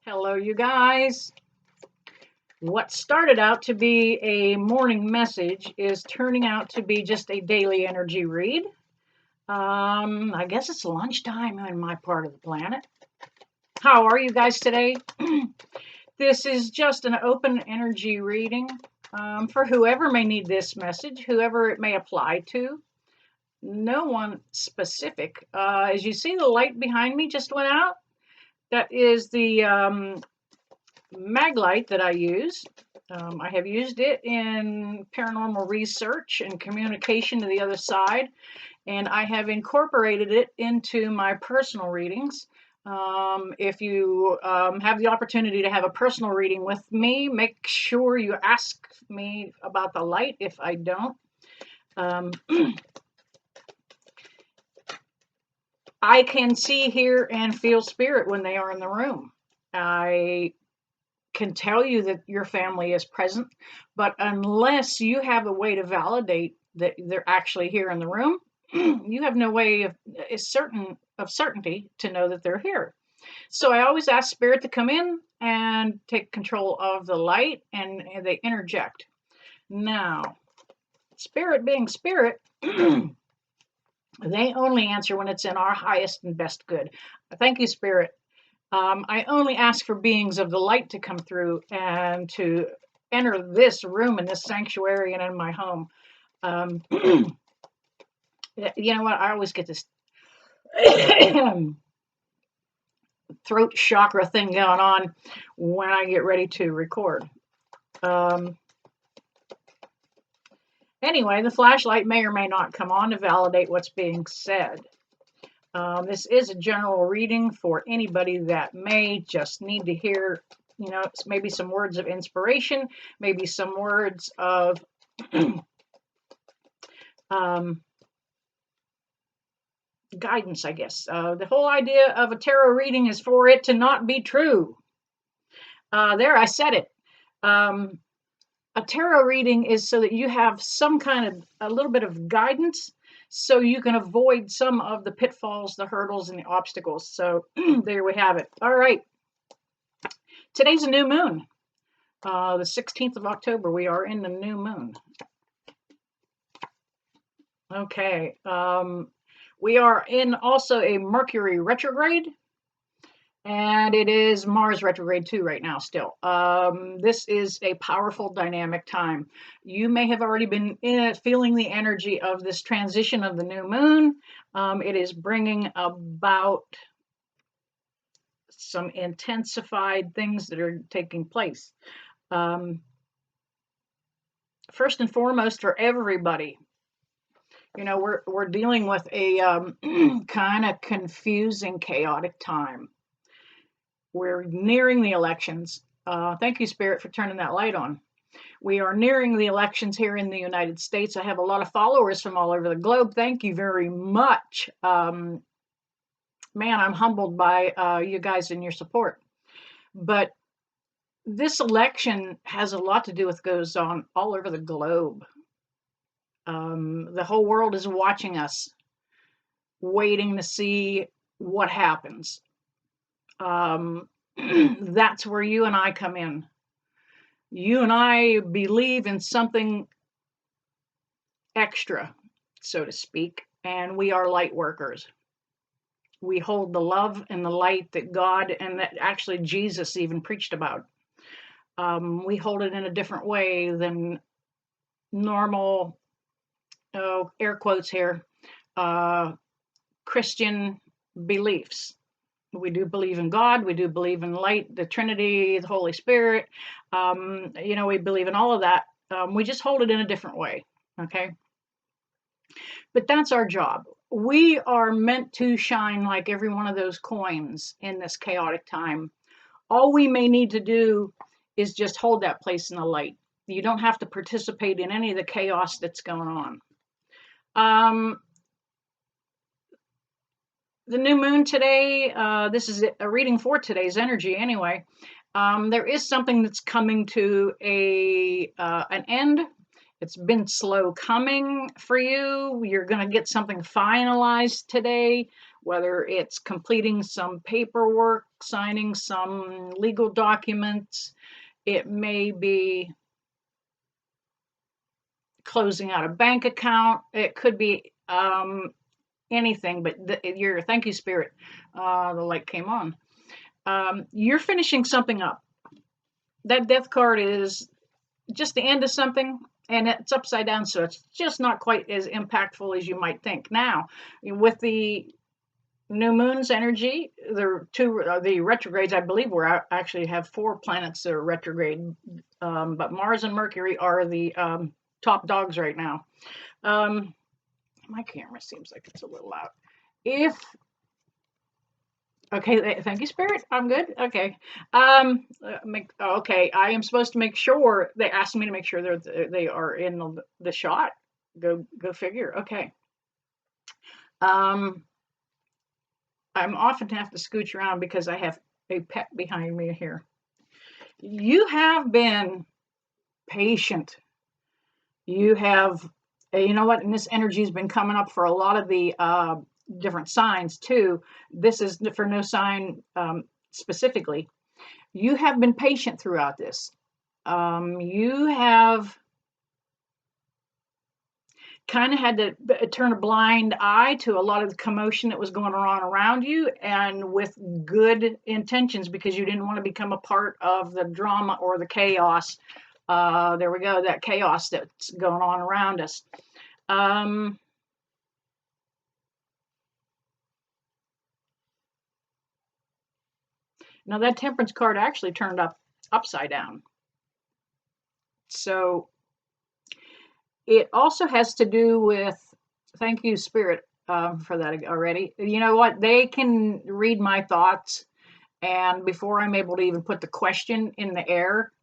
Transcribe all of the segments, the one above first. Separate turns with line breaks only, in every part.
Hello, you guys. What started out to be a morning message is turning out to be just a daily energy read. I guess it's lunchtime in my part of the planet. How are you guys today? This is just an open energy reading for whoever may need this message, whoever it may apply to. No one specific. As you see, the light behind me just went out. That is the mag light that I use. I have used it in paranormal research and communication to the other side, and I have incorporated it into my personal readings. If you have the opportunity to have a personal reading with me, make sure you ask me about the light if I don't. I can see, hear, and feel spirit when they are in the room. I can tell you that your family is present, but unless you have a way to validate that they're actually here in the room, you have no way of certainty to know that they're here. So I always ask spirit to come in and take control of the light, and they interject. Now, spirit being spirit, they only answer when it's in our highest and best good. Thank you, spirit. I only ask for beings of the light to come through and to enter this room in this sanctuary and in my home. You know what? I always get this throat chakra thing going on when I get ready to record. Anyway, the flashlight may or may not come on to validate what's being said. This is a general reading for anybody that may just need to hear, maybe some words of inspiration, maybe some words of guidance, I guess. The whole idea of a tarot reading is for it to not be true. There, I said it. A tarot reading is so that you have some kind of a little bit of guidance so you can avoid some of the pitfalls, the hurdles, and the obstacles. So there we have it. All right. Today's a new moon. The 16th of October, we are in the new moon. Okay. We are in also a Mercury retrograde, and it is Mars retrograde too right now still. This is a powerful dynamic time. You may have already been feeling the energy of this transition of the new moon. It is bringing about some intensified things that are taking place. First and foremost, for everybody, we're dealing with a kind of confusing, chaotic time. We're nearing the elections. Thank you, Spirit, for turning that light on. We are nearing the elections here in the United States. I have a lot of followers from all over the globe. Thank you very much. Man, I'm humbled by you guys and your support. But this election has a lot to do with what goes on all over the globe. The whole world is watching us, waiting to see what happens. That's where you and I come in. You and I believe in something extra, so to speak, and we are light workers. We hold the love and the light that God and that actually Jesus even preached about. We hold it in a different way than normal, air quotes here, Christian beliefs. We do believe in God. We do believe in light, the Trinity, the Holy Spirit. We believe in all of that. We just hold it in a different way. Okay. But that's our job. We are meant to shine like every one of those coins in this chaotic time. All we may need to do is just hold that place in the light. You don't have to participate in any of the chaos that's going on. The new moon today, this is a reading for today's energy anyway. There is something that's coming to an end. It's been slow coming for you. You're going to get something finalized today whether it's completing some paperwork, signing some legal documents, it may be closing out a bank account, it could be anything, but your thank you spirit, the light came on. You're finishing something up. That death card is just the end of something, and it's upside down, so it's just not quite as impactful as you might think. Now, with the new moon's energy, the retrogrades, I believe we're actually have 4 planets that are retrograde, but Mars and Mercury are the top dogs right now. My camera seems like it's a little loud. If Okay, thank you, Spirit. I'm good. Okay. Okay, I am supposed to make sure. They asked me to make sure they are in the shot. Go figure. Okay. Um, I'm often have to scooch around because I have a pet behind me here. You have been patient. You have, you know what? And this energy has been coming up for a lot of the different signs too. This is for no sign specifically. You have been patient throughout this. You have kind of had to turn a blind eye to a lot of the commotion that was going on around you, and with good intentions, because you didn't want to become a part of the drama or the chaos. There we go, that chaos that's going on around us. Now that temperance card actually turned upside down. So it also has to do with, thank you, Spirit, for that already. You know what? They can read my thoughts, and before I'm able to even put the question in the air,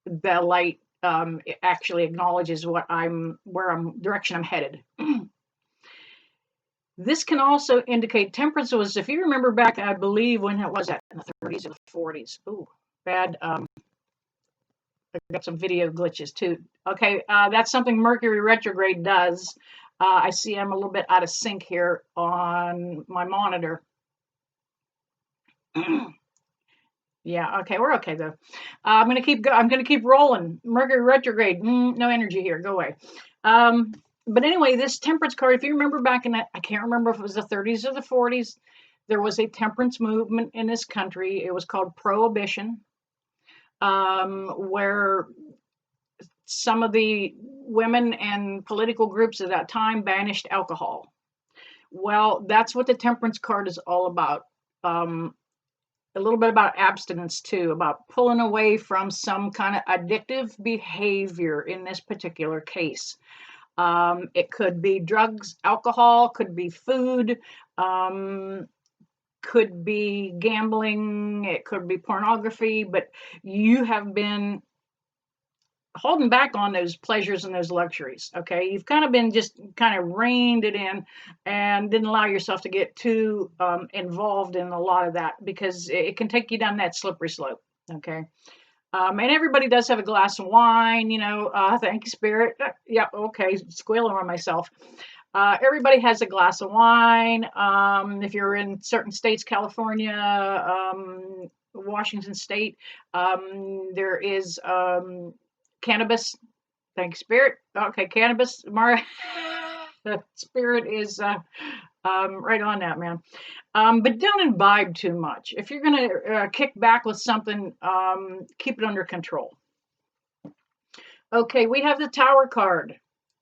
the light it actually acknowledges direction I'm headed. This can also indicate temperance was, if you remember back, I believe when it was that in the 30s or the 40s. Ooh, bad. I got some video glitches too. Okay, that's something Mercury retrograde does. I see I'm a little bit out of sync here on my monitor. Yeah, okay, we're okay though. I'm gonna keep rolling. Mercury retrograde, no energy here. Go away. But anyway, this temperance card, if you remember back in I can't remember if it was the 30s or the 40s, there was a temperance movement in this country. It was called Prohibition, where some of the women and political groups at that time banished alcohol. Well, that's what the temperance card is all about. A little bit about abstinence too, about pulling away from some kind of addictive behavior in this particular case. It could be drugs, alcohol, could be food, could be gambling, it could be pornography, but you have been holding back on those pleasures and those luxuries. Okay, you've kind of been just kind of reined it in and didn't allow yourself to get too involved in a lot of that, because it can take you down that slippery slope. Okay. And everybody does have a glass of wine, thank you, Spirit. Yeah, okay, squealing on myself. Everybody has a glass of wine. If you're in certain states, California, Washington State, there is cannabis. Thank you, Spirit. Okay, cannabis. The Spirit is right on that, man. But don't imbibe too much. If you're going to kick back with something, keep it under control. Okay, we have the Tower card.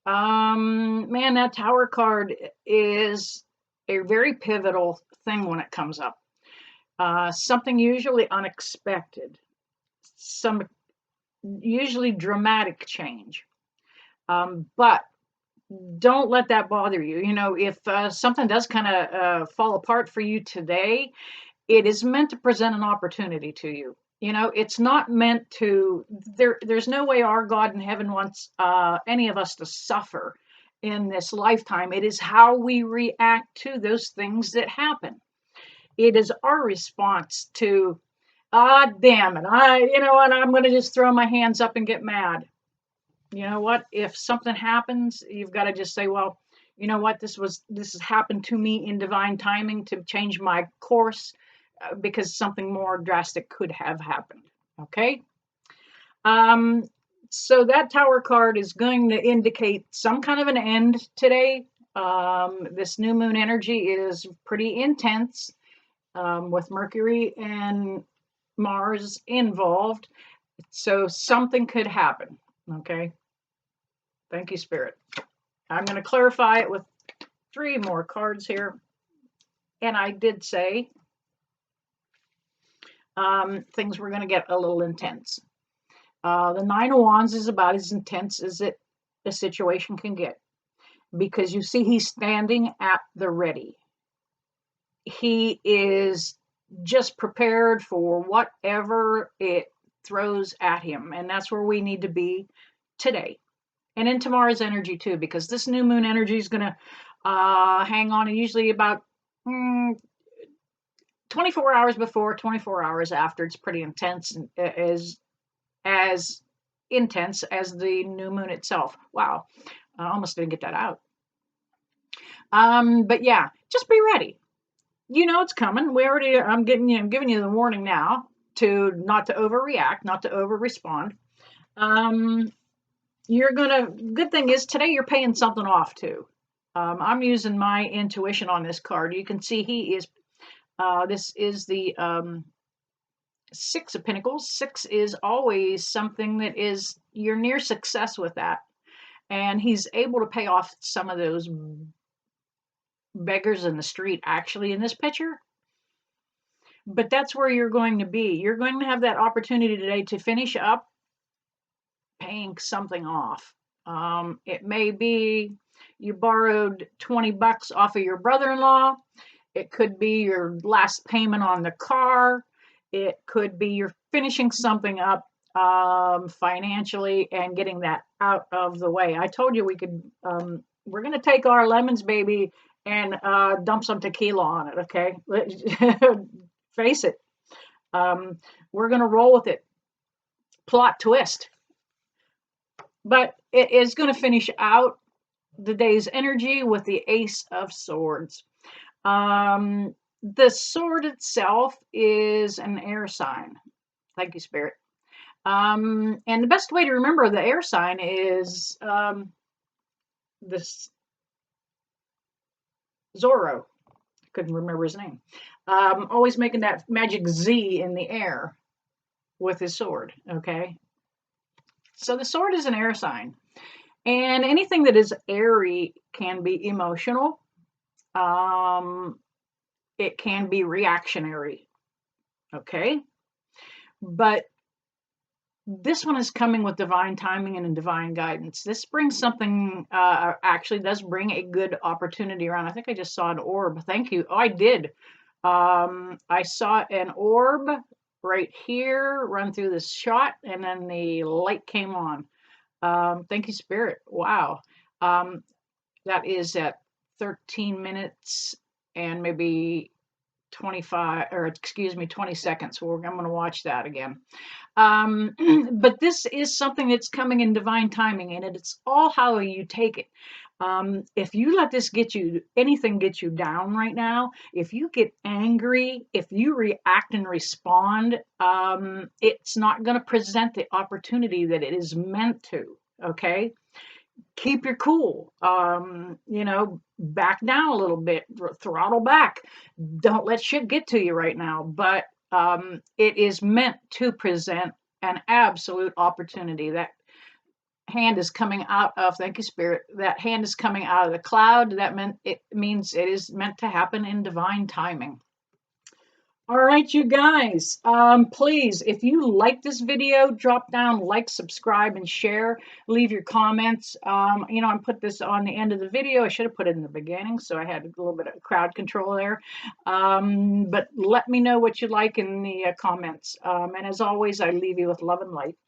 Man, that Tower card is a very pivotal thing when it comes up. Something usually unexpected, some usually dramatic change. But don't let that bother you. If something does kind of fall apart for you today, it is meant to present an opportunity to you. It's not meant to, there's no way our God in heaven wants any of us to suffer in this lifetime. It is how we react to those things that happen. It is our response to, damn it, I'm going to just throw my hands up and get mad. You know what? If something happens, you've got to just say, well, you know what, this has happened to me in divine timing to change my course, because something more drastic could have happened. Okay. Um, so that Tower card is going to indicate some kind of an end today. This new moon energy is pretty intense, with Mercury and Mars involved. So something could happen. Okay. Thank you, Spirit. I'm going to clarify it with 3 more cards here. And I did say things were going to get a little intense. The Nine of Wands is about as intense as a situation can get, because you see he's standing at the ready. He is just prepared for whatever it throws at him. And that's where we need to be today. And in tomorrow's energy too, because this new moon energy is going to hang on usually about 24 hours before, 24 hours after. It's pretty intense, and as intense as the new moon itself. Wow, I almost didn't get that out. But yeah, just be ready. You know it's coming. I'm giving you the warning now to not to overreact, not to over respond. Good thing is today you're paying something off too. I'm using my intuition on this card. You can see this is the 6 of Pentacles. 6 is always something that is, you're near success with that. And he's able to pay off some of those beggars in the street, actually, in this picture. But that's where you're going to be. You're going to have that opportunity today to finish up paying something off. It may be you borrowed 20 bucks off of your brother-in-law. It could be your last payment on the car. It could be you're finishing something up financially and getting that out of the way. I told you we're going to take our lemons, baby, and dump some tequila on it, okay? Face it. We're going to roll with it. Plot twist. But it is going to finish out the day's energy with the Ace of Swords. The sword itself is an air sign. Thank you, Spirit. And the best way to remember the air sign is this Zorro. Couldn't remember his name. Always making that magic Z in the air with his sword. Okay. So the sword is an air sign. And anything that is airy can be emotional. It can be reactionary. Okay. But this one is coming with divine timing and divine guidance. This brings something, actually does bring a good opportunity around. I think I just saw an orb. Thank you. Oh, I did. I saw an orb right here run through this shot, and then the light came on. Thank you, Spirit. Wow. That is at 13 minutes and maybe 20 seconds. So I'm going to watch that again. But this is something that's coming in divine timing, and it's all how you take it. If you let anything get you down right now, if you get angry, if you react and respond, it's not going to present the opportunity that it is meant to. Okay. Keep your cool. Back down a little bit, throttle back. Don't let shit get to you right now. But it is meant to present an absolute opportunity. That hand is coming out of, thank you, Spirit. That hand is coming out of the cloud. It means it is meant to happen in divine timing. All right, you guys, please, if you like this video, drop down, like, subscribe, and share. Leave your comments. I put this on the end of the video. I should have put it in the beginning, so I had a little bit of crowd control there. But let me know what you like in the comments. And as always, I leave you with love and light.